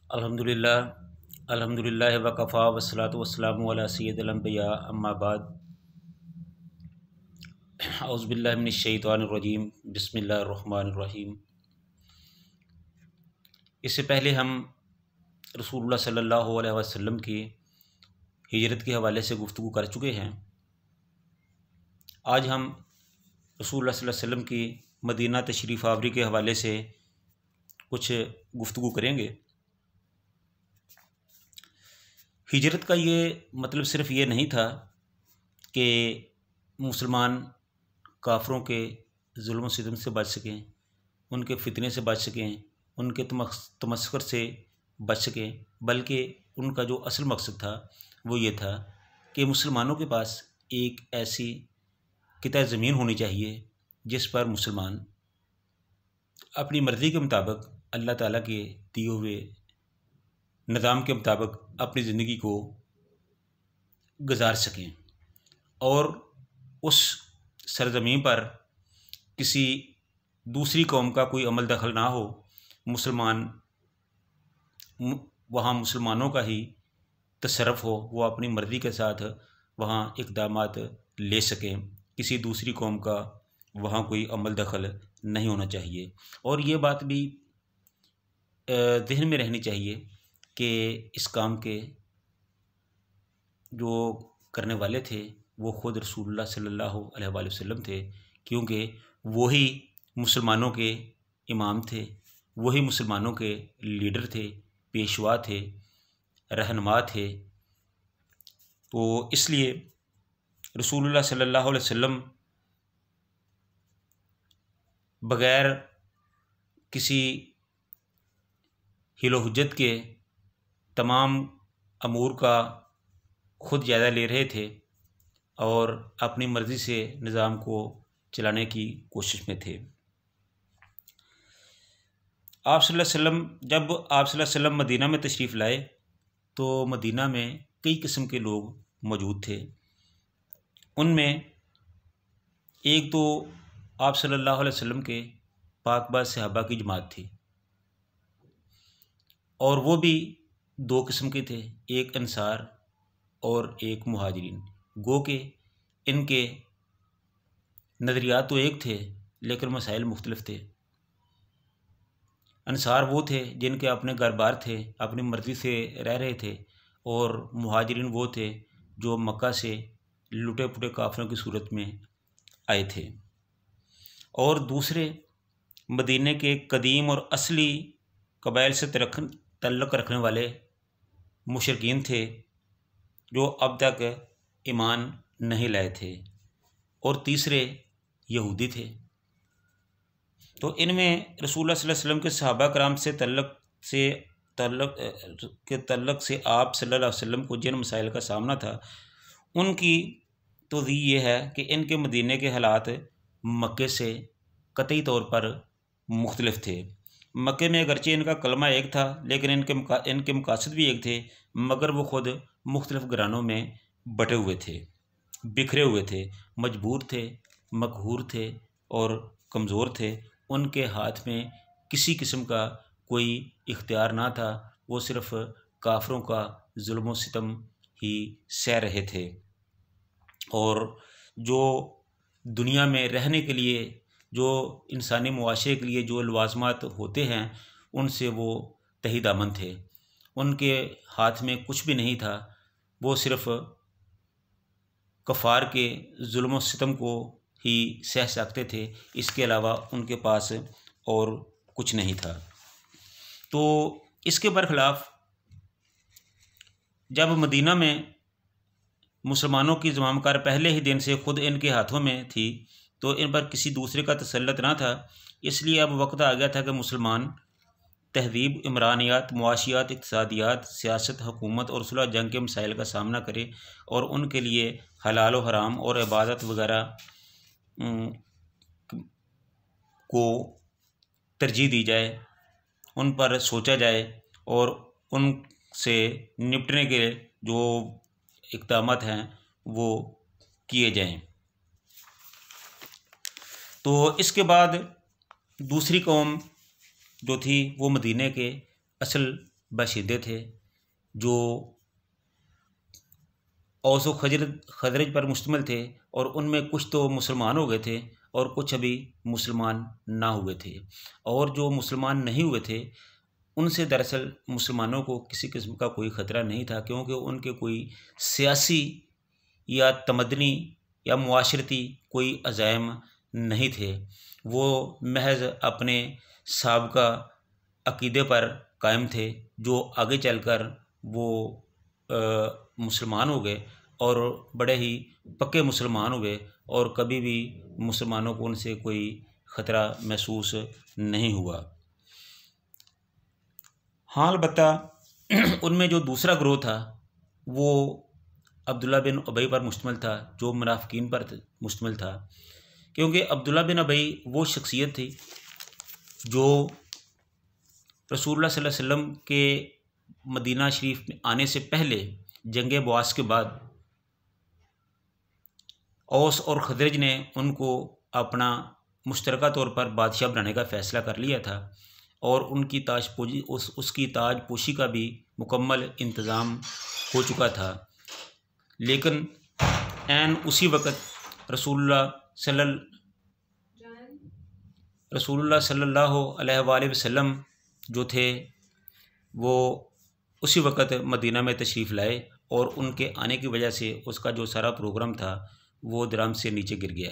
अल्हम्दुलिल्लाह वकफ़ा वस्सलातु वस्सलामु अला सय्यिदिल अंबिया अम्मा बाद। औज़ु बिल्लाहि मिनश शैतानिर रजीम बिस्मिल्लाहिर रहमानिर रहीम। इससे पहले हम रसूलुल्लाह सल्लल्लाहु अलैहि वसल्लम की हिजरत के हवाले से गुफ्तगू कर चुके हैं। आज हम रसूलुल्लाह सल्लल्लाहु अलैहि वसल्लम की मदीना तशरीफ़ आवरी के हवाले से कुछ गुफ्तगू करेंगे। हिजरत का ये मतलब सिर्फ़ ये नहीं था कि मुसलमान काफ़रों के जुल्म सितम से बच सकें, उनके फितने से बच सकें, उनके तमस्खुर से बच सकें, बल्कि उनका जो असल मकसद था वो ये था कि मुसलमानों के पास एक ऐसी किता ज़मीन होनी चाहिए जिस पर मुसलमान अपनी मर्ज़ी के मुताबिक अल्लाह ताला के दिए हुए निज़ाम के मुताबिक अपनी ज़िंदगी को गुजार सकें और उस सरज़मीन पर किसी दूसरी कौम का कोई अमल दखल ना हो। वहाँ मुसलमानों का ही तसर्रुफ़ हो, वो अपनी मर्ज़ी के साथ वहाँ इक़दामात ले सकें, किसी दूसरी कौम का वहाँ कोई अमल दखल नहीं होना चाहिए। और ये बात भी ज़हन में रहनी चाहिए कि इस काम के जो करने वाले थे वो ख़ुद रसूलुल्लाह सल्लल्लाहु अलैहि वसल्लम थे, क्योंकि वही मुसलमानों के इमाम थे, वही मुसलमानों के लीडर थे, पेशवा थे, रहनुमा थे। तो इसलिए रसूलुल्लाह सल्लल्लाहु अलैहि वसल्लम बग़ैर किसी हिलो हुज्जत के तमाम अमूर का खुद ज़्यादा ले रहे थे और अपनी मर्ज़ी से निज़ाम को चलाने की कोशिश में थे। आप सल्लल्लाहु अलैहि वसल्लम जब आप सल्लल्लाहु अलैहि वसल्लम मदीना में तशरीफ़ लाए तो मदीना में कई किस्म के लोग मौजूद थे। उनमें एक तो आप सल्लल्लाहु अलैहि वसल्लम के पाकबाज़ सहाबा की जमात थी और वो भी दो किस्म के थे, एक अंसार और एक मुहाजिरीन। गो के इनके नज़रियात तो एक थे लेकिन मसाइल मुख्तलिफ थे। अंसार वो थे जिनके अपने घर बार थे, अपनी मर्ज़ी से रह रहे थे, और मुहाजिरीन वो थे जो मक्का से लुटे पुटे काफ़िरों की सूरत में आए थे। और दूसरे मदीने के कदीम और असली कबाइल से तल्लुक़ रखने वाले मुशरिकीन थे जो अब तक ईमान नहीं लाए थे, और तीसरे यहूदी थे। तो इनमें रसूलुल्लाह सल्लल्लाहु अलैहि वसल्लम के सहाबा कराम से तल्लुक़ से आप सल्लल्लाहु अलैहि वसल्लम को जिन मसाइल का सामना था उनकी तो ये है कि इनके मदीने के हालात मक्के से कतई तौर पर मुख्तलिफ थे। मक्के में अगरचे इनका कलमा एक था लेकिन इनके मकासद भी एक थे, मगर वो ख़ुद मुख्तलिफ घरानों में बटे हुए थे, बिखरे हुए थे, मजबूर थे, मकहूर थे और कमज़ोर थे। उनके हाथ में किसी किस्म का कोई इख्तियार ना था, वो सिर्फ़ काफ़रों का जुल्म व सितम ही सह रहे थे और जो दुनिया में रहने के लिए, जो इंसानी मुआशरे के लिए जो लवाज़मात होते हैं उनसे वो तही दामन थे। उनके हाथ में कुछ भी नहीं था, वो सिर्फ़ कफ़ार के जुल्म व सितम को ही सह सकते थे, इसके अलावा उनके पास और कुछ नहीं था। तो इसके बरखिलाफ़ जब मदीना में मुसलमानों की ज़मामकार पहले ही दिन से ख़ुद इनके हाथों में थी तो इन पर किसी दूसरे का तसल्लुत ना था, इसलिए अब वक्त आ गया था कि मुसलमान तहज़ीब, इमरानियात, मुआशियात, इक़्तिसादियात, सियासत, हुकूमत और सुलह जंग के मसाइल का सामना करे और उनके लिए हलाल व हराम और इबादत वगैरह को तरजीह दी जाए, उन पर सोचा जाए और उनसे निपटने के जो इक़दामात हैं वो किए जाएं। तो इसके बाद दूसरी कौम जो थी वो मदीने के असल बाशिंदे थे जो औस व खजरज पर मुश्तमिल थे, और उनमें कुछ तो मुसलमान हो गए थे और कुछ अभी मुसलमान ना हुए थे। और जो मुसलमान नहीं हुए थे उनसे दरअसल मुसलमानों को किसी किस्म का कोई ख़तरा नहीं था, क्योंकि उनके कोई सियासी या तमदनी या मुआशरती कोई अज़ाइम नहीं थे। वो महज अपने साबका अक़ीदे पर कायम थे, जो आगे चलकर वो मुसलमान हो गए और बड़े ही पक्के मुसलमान हुए, और कभी भी मुसलमानों को उनसे कोई ख़तरा महसूस नहीं हुआ। हाँ, अलबत्ता उनमें जो दूसरा ग्रोह था वो अब्दुल्ला बिन उबई पर मुश्तमिल था, जो मुनाफिकीन पर मुश्तमिल था, क्योंकि अब्दुल्ला बिन उबई वो शख्सियत थी जो रसूलुल्लाह सल्लल्लाहु अलैहि वसल्लम के मदीना शरीफ में आने से पहले जंग बुआस के बाद औस और खदरज ने उनको अपना मुश्तरका तौर पर बादशाह बनाने का फ़ैसला कर लिया था, और उनकी ताजपोशी उसकी ताजपोशी का भी मुकम्मल इंतज़ाम हो चुका था। लेकिन ऐन उसी वक़्त रसूलुल्लाह सल्लल्लाहु अलैहि वसल्लम जो थे वो उसी वक़्त मदीना में तशरीफ़ लाए, और उनके आने की वजह से उसका जो सारा प्रोग्राम था वो दराम से नीचे गिर गया,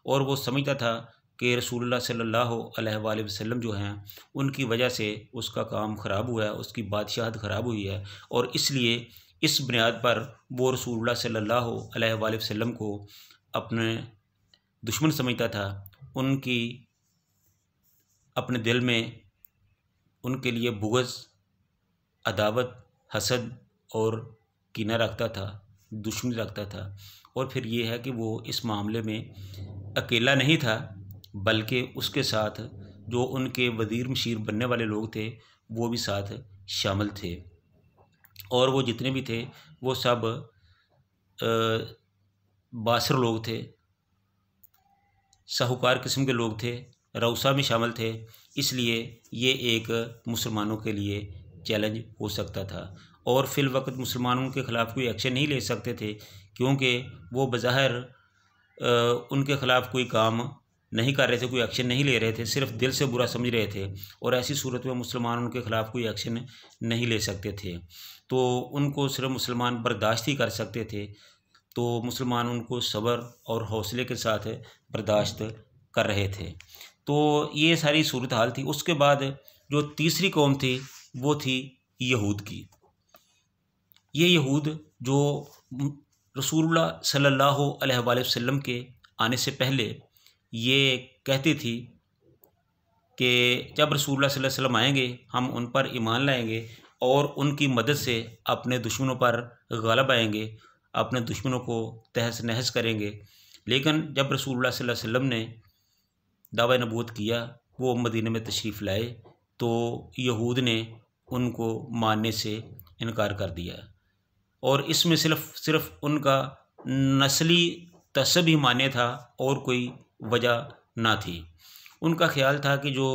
और वो समझता था कि रसूलुल्लाह सल्लल्लाहु अलैहि वसल्लम जो हैं उनकी वजह से उसका काम ख़राब हुआ है, उसकी बादशाहत ख़राब हुई है, और इसलिए इस बुनियाद पर वो रसूलुल्लाह सल्लल्लाहु अलैहि वसल्लम को अपने दुश्मन समझता था। उनकी अपने दिल में उनके लिए बुग़्ज़, अदावत, हसद और कीना रखता था, दुश्मनी रखता था। और फिर ये है कि वो इस मामले में अकेला नहीं था, बल्कि उसके साथ जो उनके वज़ीर मशीर बनने वाले लोग थे वो भी साथ शामिल थे, और वो जितने भी थे वो सब बासर लोग थे, साहूकार किस्म के लोग थे, रऊसा में शामिल थे। इसलिए ये एक मुसलमानों के लिए चैलेंज हो सकता था, और फिल वक्त मुसलमानों के ख़िलाफ़ कोई एक्शन नहीं ले सकते थे, क्योंकि वो बज़ाहिर उनके ख़िलाफ़ कोई काम नहीं कर रहे थे, कोई एक्शन नहीं ले रहे थे, सिर्फ दिल से बुरा समझ रहे थे, और ऐसी सूरत में मुसलमान उनके ख़िलाफ़ कोई एक्शन नहीं ले सकते थे। तो उनको सिर्फ मुसलमान बर्दाश्त ही कर सकते थे, तो मुसलमान उनको सब्र और हौसले के साथ बर्दाश्त कर रहे थे। तो ये सारी सूरत हाल थी। उसके बाद जो तीसरी कौम थी वो थी यहूद की। ये यहूद जो रसूलुल्लाह सल्लल्लाहु अलैहि वसल्लम के आने से पहले ये कहती थी कि जब रसूलुल्लाह सल्लल्लाहु अलैहि वसल्लम आएंगे हम उन पर ईमान लाएंगे और उनकी मदद से अपने दुश्मनों पर ग़लबा आएंगे, अपने दुश्मनों को तहस नहस करेंगे। लेकिन जब रसूलुल्लाह सल्लल्लाहु अलैहि वसल्लम ने दावा नबूवत किया, वो मदीने में तशरीफ़ लाए, तो यहूद ने उनको मानने से इनकार कर दिया, और इसमें सिर्फ उनका नस्ली तसब ही मान्य था और कोई वजह ना थी। उनका ख़्याल था कि जो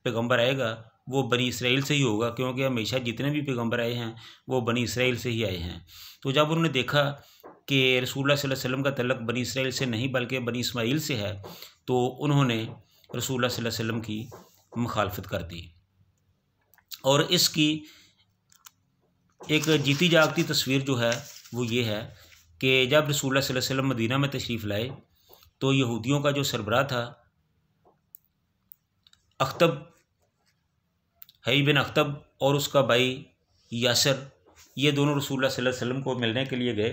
पैगंबर आएगा वो बनी इसराइल से ही होगा, क्योंकि हमेशा जितने भी पैगंबर आए हैं वो बनी इसराइल से ही आए हैं। तो जब उन्होंने देखा कि रसूलुल्लाह सल्लल्लाहु अलैहि वसल्लम का तल्लुक़ बनी इसराइल से नहीं बल्कि बनी इस्माइल से है, तो उन्होंने रसूलुल्लाह सल्लल्लाहु अलैहि वसल्लम की मुखालफत कर दी। और इसकी एक जीती जागती तस्वीर जो है वो ये है कि जब रसूलुल्लाह सल्लल्लाहु अलैहि वसल्लम मदीना में तशरीफ़ लाए, तो यहूदियों का जो सरबराह था अख्तब, हई बिन अख्तब, और उसका भाई यासर, ये दोनों रसूलुल्लाह सल्लल्लाहु अलैहि वसल्लम को मिलने के लिए गए।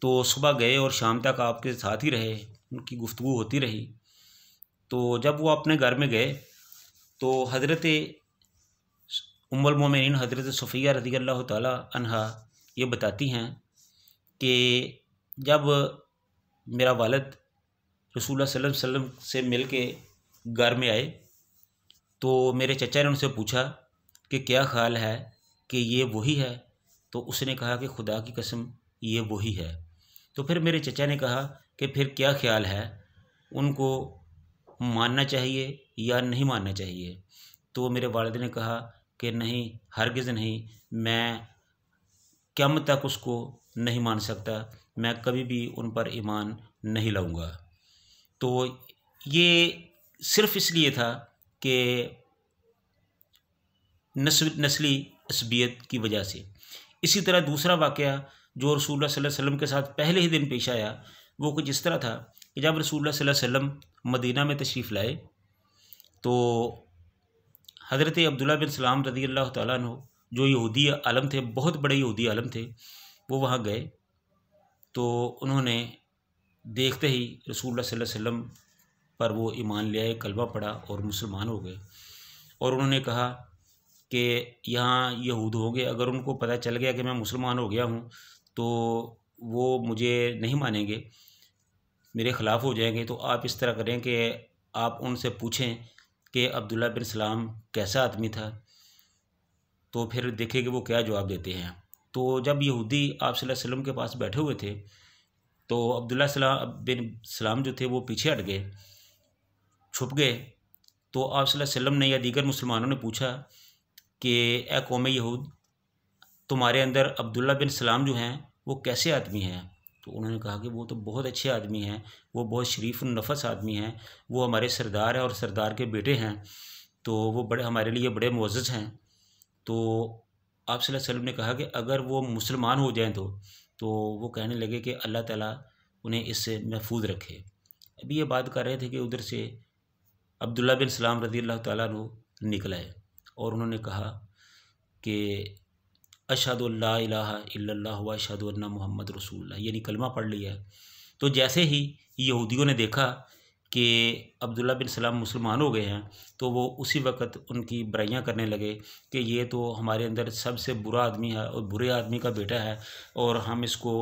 तो सुबह गए और शाम तक आपके साथ ही रहे, उनकी गुफ्तगू होती रही। तो जब वो अपने घर में गए तो हज़रत उम्मुल मोमिनीन हज़रत सफ़िया रज़ियल्लाहु ताला अन्हा ये बताती हैं कि जब मेरा वालिद रसूलुल्लाह सल्लल्लाहु अलैहि वसल्लम से मिल के घर में आए, तो मेरे चचा ने उनसे पूछा कि क्या ख्याल है कि ये वही है? तो उसने कहा कि खुदा की कसम ये वही है। तो फिर मेरे चचा ने कहा कि फिर क्या ख्याल है, उनको मानना चाहिए या नहीं मानना चाहिए? तो मेरे वालिद ने कहा कि नहीं, हरगिज़ नहीं, मैं क़यामत तक उसको नहीं मान सकता, मैं कभी भी उन पर ईमान नहीं लाऊंगा। तो ये सिर्फ़ इसलिए था कि नस्ली असबियत की वजह से। इसी तरह दूसरा वाक़या जो रसूलुल्लाह सल्लल्लाहु अलैहि वसल्लम के साथ पहले ही दिन पेश आया, वो कुछ इस तरह था कि जब रसूलुल्लाह सल्लल्लाहु अलैहि वसल्लम मदीना में तशरीफ़ लाए, तो हज़रत अब्दुल्लाह बिन सलाम रज़ियल्लाहु तआला अन्हु, जो यहूदी आलम थे, बहुत बड़े यहूदी आलम थे, वो वहाँ गए। तो उन्होंने देखते ही रसूलुल्लाह सल्लल्लाहु अलैहि वसल्लम पर वो ईमान ले आए, कलमा पढ़ा और मुसलमान हो गए। और उन्होंने कहा कि यहाँ यहूद होंगे, अगर उनको पता चल गया कि मैं मुसलमान हो गया हूँ, तो वो मुझे नहीं मानेंगे, मेरे ख़िलाफ़ हो जाएंगे। तो आप इस तरह करें कि आप उनसे पूछें कि अब्दुल्लाह बिन सलाम कैसा आदमी था, तो फिर देखें कि वो क्या जवाब देते हैं। तो जब यहूदी आप सल्लल्लाहु अलैहि वसल्लम के पास बैठे हुए थे, तो अब्दुल्लाह बिन सलाम जो थे वो पीछे हट गए, छुप गए। तो आप सल्लल्लाहु अलैहि वसल्लम ने या दीगर मुसलमानों ने पूछा कि ए कौम यहूद, तुम्हारे अंदर अब्दुल्लाह बिन सलाम जो हैं वो कैसे आदमी हैं? तो उन्होंने कहा कि वो तो बहुत अच्छे आदमी हैं, वो बहुत शरीफ नफस आदमी हैं, वो हमारे सरदार हैं और सरदार के बेटे हैं, तो वो बड़े हमारे लिए बड़े मुअज़्ज़ज़ हैं। तो आप सल्लल्लाहु अलैहि वसल्लम ने कहा कि अगर वो मुसलमान हो जाएँ तो वो कहने लगे कि अल्लाह ताला उन्हें इससे महफूज रखे। अभी ये बात कर रहे थे कि उधर से अब्दुल्लाह बिन सलाम रज़ियल्लाहु तआला अन्हु निकल आए और उन्होंने कहा कि अशहदु अल्ला इलाहा इल्लल्लाह व अशहदु अन्ना मुहम्मद रसूलुल्लाह, यानी कलमा पढ़ लिया। तो जैसे ही यहूदियों ने देखा कि अब्दुल्लाह बिन सलाम मुसलमान हो गए हैं, तो वो उसी वक़्त उनकी बुराइयां करने लगे कि ये तो हमारे अंदर सबसे बुरा आदमी है और बुरे आदमी का बेटा है, और हम इसको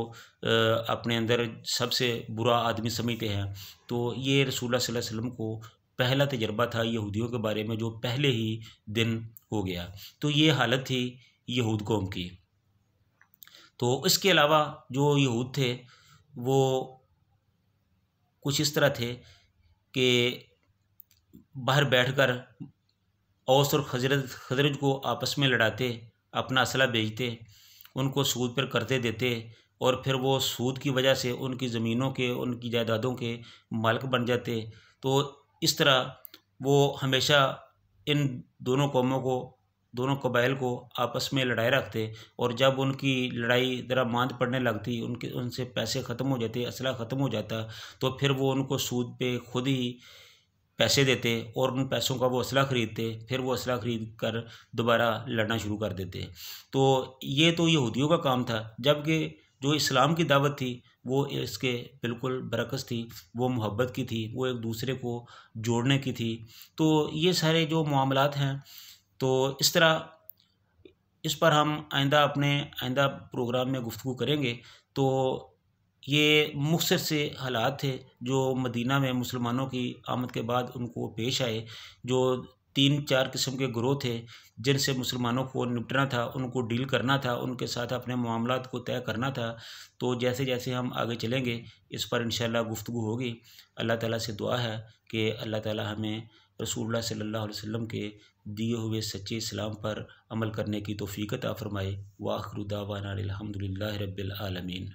अपने अंदर सबसे बुरा आदमी समझते हैं। तो ये रसूलुल्लाह सल्लल्लाहु अलैहि वसल्लम को पहला तजर्बा था यहूदियों के बारे में, जो पहले ही दिन हो गया। तो ये हालत थी यहूद कौम की। तो इसके अलावा जो यहूद थे वो कुछ इस तरह थे कि बाहर बैठकर औस और खजरज को आपस में लड़ाते, अपना असला बेचते, उनको सूद पर कर्ज़े देते, और फिर वो सूद की वजह से उनकी ज़मीनों के, उनकी जायदादों के मालिक बन जाते। तो इस तरह वो हमेशा इन दोनों कौमों को, दोनों कबाइल को आपस में लड़ाए रखते, और जब उनकी लड़ाई ज़रा मांद पड़ने लगती, उनसे पैसे ख़त्म हो जाते, असला ख़त्म हो जाता, तो फिर वो उनको सूद पे खुद ही पैसे देते और उन पैसों का वो असला ख़रीदते, फिर वो असला ख़रीद कर दोबारा लड़ना शुरू कर देते। तो ये तो यहूदियों का काम था, जबकि जो इस्लाम की दावत थी वो इसके बिल्कुल बरअक्स थी, वो मोहब्बत की थी, वो एक दूसरे को जोड़ने की थी। तो ये सारे जो मामलात हैं, तो इस तरह इस पर हम आइंदा प्रोग्राम में गुफ्तगू करेंगे। तो ये मुख्तसर से हालात थे जो मदीना में मुसलमानों की आमद के बाद उनको पेश आए, जो 3-4 किस्म के गिरोह थे जिनसे मुसलमानों को निपटना था, उनको डील करना था, उनके साथ अपने मामलात को तय करना था। तो जैसे जैसे हम आगे चलेंगे इस पर इंशाअल्लाह गुफ्तगू होगी। अल्लाह ताला से दुआ है कि अल्लाह ताला हमें रसूलुल्लाह सल्लल्लाहु अलैहि वसल्लम के दिए हुए सच्चे इस्लाम पर अमल करने की तौफीक अता फ़रमाए। व आखिरु दावाना अनिल हम्दुलिल्लाहि रब्बिल आलमीन।